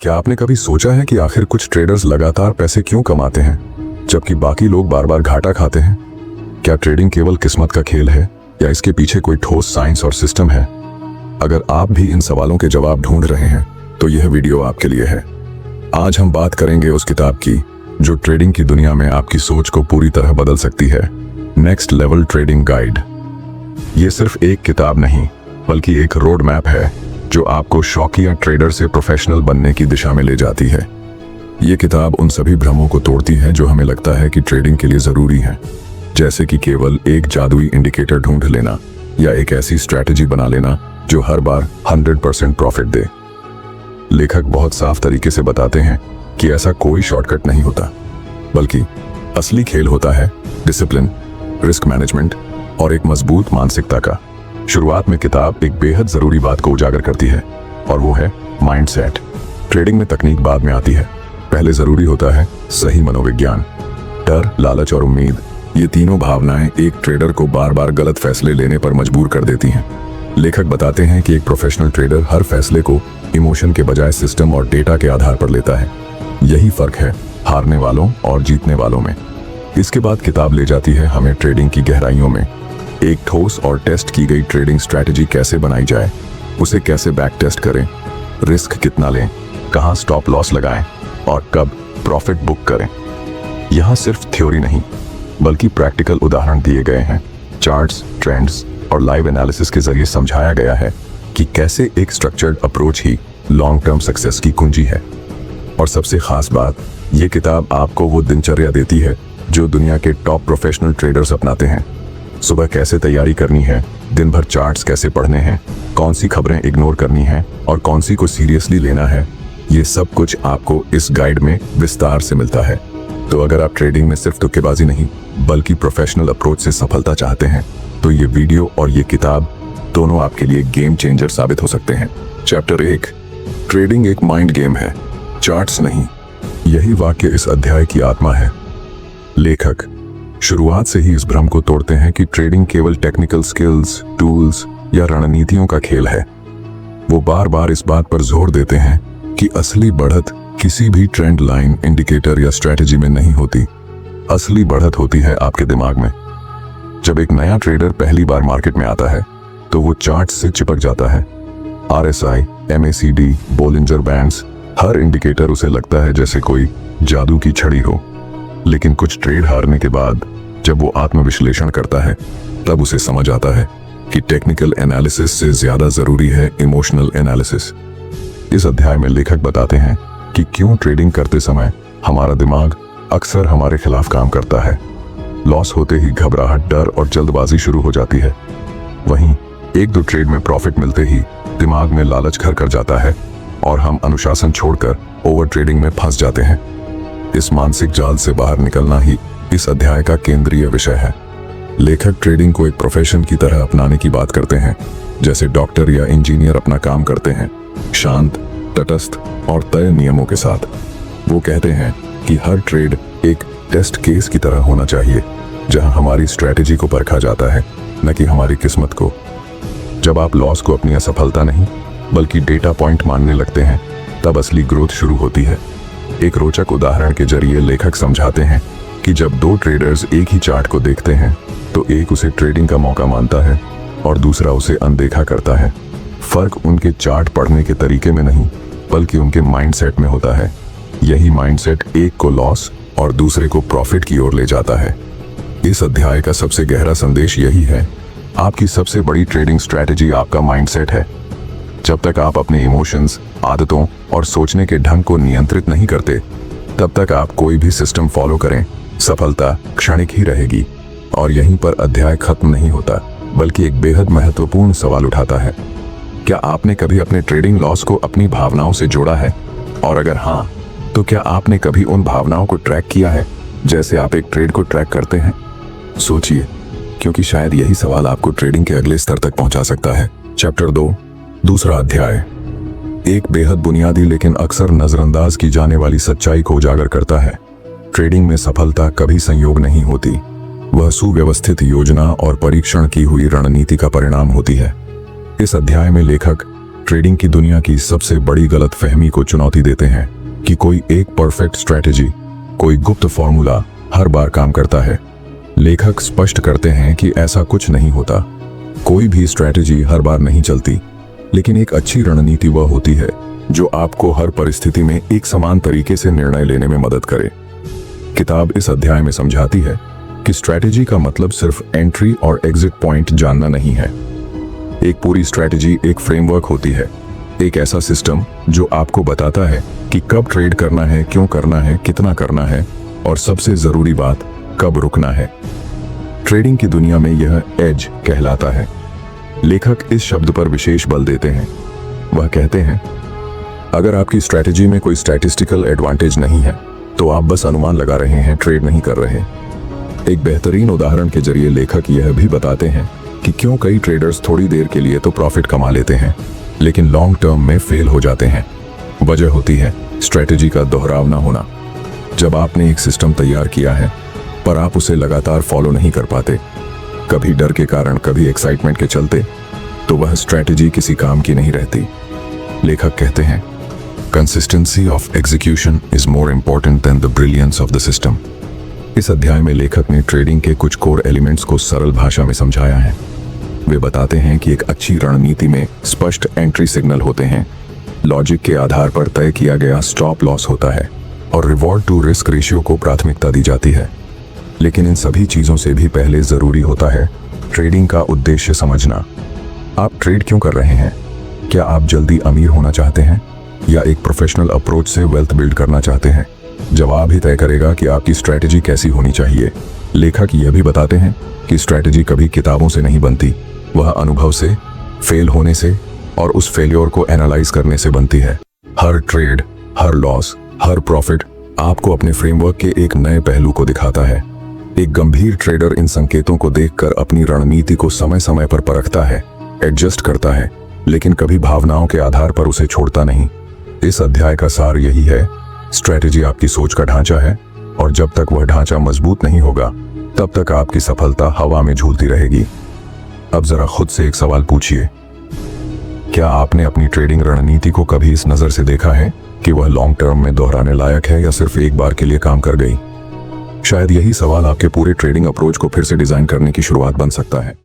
क्या आपने कभी सोचा है कि आखिर कुछ ट्रेडर्स लगातार पैसे क्यों कमाते हैं जबकि बाकी लोग बार बार घाटा खाते हैं? क्या ट्रेडिंग केवल किस्मत का खेल है या इसके पीछे कोई ठोस साइंस और सिस्टम है? अगर आप भी इन सवालों के जवाब ढूंढ रहे हैं तो यह वीडियो आपके लिए है। आज हम बात करेंगे उस किताब की जो ट्रेडिंग की दुनिया में आपकी सोच को पूरी तरह बदल सकती है, नेक्स्ट लेवल ट्रेडिंग गाइड। ये सिर्फ एक किताब नहीं बल्कि एक रोड मैप है जो आपको शौकिया ट्रेडर से प्रोफेशनल बनने की दिशा में ले जाती है। ये किताब उन सभी भ्रमों को तोड़ती है जो हमें लगता है कि ट्रेडिंग के लिए जरूरी है, जैसे कि केवल एक जादुई इंडिकेटर ढूंढ लेना या एक ऐसी स्ट्रैटेजी बना लेना जो हर बार 100% प्रॉफिट दे। लेखक बहुत साफ तरीके से बताते हैं कि ऐसा कोई शॉर्टकट नहीं होता, बल्कि असली खेल होता है डिसिप्लिन, रिस्क मैनेजमेंट और एक मजबूत मानसिकता का। शुरुआत में किताब एक बेहद जरूरी बात को उजागर करती है और वो है माइंडसेट। ट्रेडिंग में तकनीक बाद में आती है, पहले जरूरी होता है सही मनोविज्ञान। डर, लालच और उम्मीद, ये तीनों भावनाएं एक ट्रेडर को बार बार गलत फैसले लेने पर मजबूर कर देती हैं। लेखक बताते हैं कि एक प्रोफेशनल ट्रेडर हर फैसले को इमोशन के बजाय सिस्टम और डेटा के आधार पर लेता है। यही फर्क है हारने वालों और जीतने वालों में। इसके बाद किताब ले जाती है हमें ट्रेडिंग की गहराइयों में। एक ठोस और टेस्ट की गई ट्रेडिंग स्ट्रैटेजी कैसे बनाई जाए, उसे कैसे बैक टेस्ट करें, रिस्क कितना लें, कहां स्टॉप लॉस लगाएं और कब प्रॉफिट बुक करें। यहां सिर्फ थ्योरी नहीं बल्कि प्रैक्टिकल उदाहरण दिए गए हैं। चार्ट्स, ट्रेंड्स और लाइव एनालिसिस के जरिए समझाया गया है कि कैसे एक स्ट्रक्चर्ड अप्रोच ही लॉन्ग टर्म सक्सेस की कुंजी है। और सबसे खास बात, ये किताब आपको वो दिनचर्या देती है जो दुनिया के टॉप प्रोफेशनल ट्रेडर्स अपनाते हैं। सुबह कैसे तैयारी करनी है, दिन भर चार्ट्स कैसे पढ़ने हैं, कौन सी खबरें इग्नोर करनी है और कौन सी को सीरियसली लेना है, ये सब कुछ आपको इस गाइड में विस्तार से मिलता है। तो अगर आप ट्रेडिंग में सिर्फ तुक्केबाजी नहीं बल्कि प्रोफेशनल अप्रोच से सफलता चाहते हैं तो ये वीडियो और ये किताब दोनों आपके लिए गेम चेंजर साबित हो सकते हैं। चैप्टर 1, ट्रेडिंग एक माइंड गेम है, चार्ट्स नहीं। यही वाक्य इस अध्याय की आत्मा है। लेखक शुरुआत से ही इस भ्रम को तोड़ते हैं कि ट्रेडिंग केवल टेक्निकल स्किल्स, टूल्स या रणनीतियों का खेल है। वो बार बार इस बात पर जोर देते हैं कि असली बढ़त किसी भी ट्रेंड लाइन, इंडिकेटर या स्ट्रैटेजी में नहीं होती। असली बढ़त होती है आपके दिमाग में। जब एक नया ट्रेडर पहली बार मार्केट में आता है तो वो चार्ट से चिपक जाता है। RSI, MACD, बोलिंजर बैंड्स, हर इंडिकेटर उसे लगता है जैसे कोई जादू की छड़ी हो। लेकिन कुछ ट्रेड हारने के बाद जब वो आत्मविश्लेषण करता है तब उसे समझ आता है कि टेक्निकल एनालिसिस से ज्यादा जरूरी है इमोशनल एनालिसिस। इस अध्याय में लेखक बताते हैं कि क्यों ट्रेडिंग करते समय हमारा दिमाग अक्सर हमारे खिलाफ काम करता है। लॉस होते ही घबराहट, डर और जल्दबाजी शुरू हो जाती है। वहीं एक दो ट्रेड में प्रॉफिट मिलते ही दिमाग में लालच घर कर जाता है और हम अनुशासन छोड़कर ओवर ट्रेडिंग में फंस जाते हैं। इस मानसिक जाल से बाहर निकलना ही इस अध्याय का केंद्रीय विषय है। लेखक ट्रेडिंग को एक प्रोफेशन की तरह अपनाने की बात करते हैं, जैसे डॉक्टर या इंजीनियर अपना काम करते हैं, शांत, तटस्थ और तय नियमों के साथ। वो कहते हैं कि हर ट्रेड एक टेस्ट केस की तरह होना चाहिए, जहां हमारी स्ट्रैटेजी को परखा जाता है, न कि हमारी किस्मत को। जब आप लॉस को अपनी असफलता नहीं बल्कि डेटा पॉइंट मानने लगते हैं तब असली ग्रोथ शुरू होती है। एक रोचक उदाहरण के जरिए लेखक समझाते हैं कि जब दो ट्रेडर्स एक ही चार्ट को देखते हैं तो एक उसे ट्रेडिंग का मौका मानता है और दूसरा उसे अनदेखा करता है। फर्क उनके चार्ट पढ़ने के तरीके में नहीं बल्कि उनके माइंडसेट में होता है। यही माइंडसेट एक को लॉस और दूसरे को प्रॉफिट की ओर ले जाता है। इस अध्याय का सबसे गहरा संदेश यही है, आपकी सबसे बड़ी ट्रेडिंग स्ट्रैटेजी आपका माइंडसेट है। जब तक आप अपने इमोशंस, आदतों और सोचने के ढंग को नियंत्रित नहीं करते तब तक आप कोई भी सिस्टम फॉलो करें, सफलता क्षणिक ही रहेगी। और यहीं पर अध्याय खत्म नहीं होता बल्कि एक बेहद महत्वपूर्ण सवाल उठाता है, क्या आपने कभी अपने ट्रेडिंग लॉस को अपनी भावनाओं से जोड़ा है? और अगर हाँ, तो क्या आपने कभी उन भावनाओं को ट्रैक किया है जैसे आप एक ट्रेड को ट्रैक करते हैं? सोचिए, क्योंकि शायद यही सवाल आपको ट्रेडिंग के अगले स्तर तक पहुंचा सकता है। चैप्टर 2, दूसरा अध्याय, एक बेहद बुनियादी लेकिन अक्सर नजरअंदाज की जाने वाली सच्चाई को उजागर करता है। ट्रेडिंग में सफलता कभी संयोग नहीं होती, वह सुव्यवस्थित योजना और परीक्षण की हुई रणनीति का परिणाम होती है। इस अध्याय में लेखक ट्रेडिंग की दुनिया की सबसे बड़ी गलतफहमी को चुनौती देते हैं कि कोई एक परफेक्ट स्ट्रैटेजी, कोई गुप्त फॉर्मूला हर बार काम करता है। लेखक स्पष्ट करते हैं कि ऐसा कुछ नहीं होता। कोई भी स्ट्रैटेजी हर बार नहीं चलती, लेकिन एक अच्छी रणनीति वह होती है जो आपको हर परिस्थिति में एक समान तरीके से निर्णय लेने में मदद करे। किताब इस अध्याय में समझाती है कि स्ट्रैटेजी का मतलब सिर्फ एंट्री और एग्जिट पॉइंट जानना नहीं है। एक पूरी स्ट्रैटेजी एक फ्रेमवर्क होती है, एक ऐसा सिस्टम जो आपको बताता है कि कब ट्रेड करना है, क्यों करना है, कितना करना है और सबसे जरूरी बात, कब रुकना है। ट्रेडिंग की दुनिया में यह एज कहलाता है। लेखक इस शब्द पर विशेष बल देते हैं। वह कहते हैं, अगर आपकी स्ट्रैटेजी में कोई स्टैटिस्टिकल एडवांटेज नहीं है तो आप बस अनुमान लगा रहे हैं, ट्रेड नहीं कर रहे। एक बेहतरीन उदाहरण के जरिए लेखक यह भी बताते हैं कि क्यों कई ट्रेडर्स थोड़ी देर के लिए तो प्रॉफिट कमा लेते हैं लेकिन लॉन्ग टर्म में फेल हो जाते हैं। वजह होती है स्ट्रैटेजी का दोहराव ना होना। जब आपने एक सिस्टम तैयार किया है पर आप उसे लगातार फॉलो नहीं कर पाते, कभी डर के कारण, कभी एक्साइटमेंट के चलते, तो वह स्ट्रैटेजी किसी काम की नहीं रहती। लेखक कहते हैं, consistency of execution is more important than the brilliance of the system. इस अध्याय में लेखक ने ट्रेडिंग के कुछ कोर एलिमेंट्स को सरल भाषा में समझाया है। वे बताते हैं कि एक अच्छी रणनीति में स्पष्ट एंट्री सिग्नल होते हैं, लॉजिक के आधार पर तय किया गया स्टॉप लॉस होता है और रिवॉर्ड टू रिस्क रेशियो को प्राथमिकता दी जाती है। लेकिन इन सभी चीजों से भी पहले जरूरी होता है ट्रेडिंग का उद्देश्य समझना। आप ट्रेड क्यों कर रहे हैं? क्या आप जल्दी अमीर होना चाहते हैं या एक प्रोफेशनल अप्रोच से वेल्थ बिल्ड करना चाहते हैं? जवाब ही तय करेगा कि आपकी स्ट्रैटेजी कैसी होनी चाहिए। लेखक यह भी बताते हैं कि स्ट्रैटेजी कभी किताबों से नहीं बनती, वह अनुभव से, फेल होने से और उस फेल्योर को एनालाइज करने से बनती है। हर ट्रेड, हर लॉस, हर प्रॉफिट आपको अपने फ्रेमवर्क के एक नए पहलू को दिखाता है। एक गंभीर ट्रेडर इन संकेतों को देखकर अपनी रणनीति को समय समय पर परखता है, एडजस्ट करता है, लेकिन कभी भावनाओं के आधार पर उसे छोड़ता नहीं। इस अध्याय का सार यही है, स्ट्रैटेजी आपकी सोच का ढांचा है और जब तक वह ढांचा मजबूत नहीं होगा तब तक आपकी सफलता हवा में झूलती रहेगी। अब जरा खुद से एक सवाल पूछिए, क्या आपने अपनी ट्रेडिंग रणनीति को कभी इस नजर से देखा है कि वह लॉन्ग टर्म में दोहराने लायक है या सिर्फ एक बार के लिए काम कर गई? शायद यही सवाल आपके पूरे ट्रेडिंग अप्रोच को फिर से डिजाइन करने की शुरुआत बन सकता है।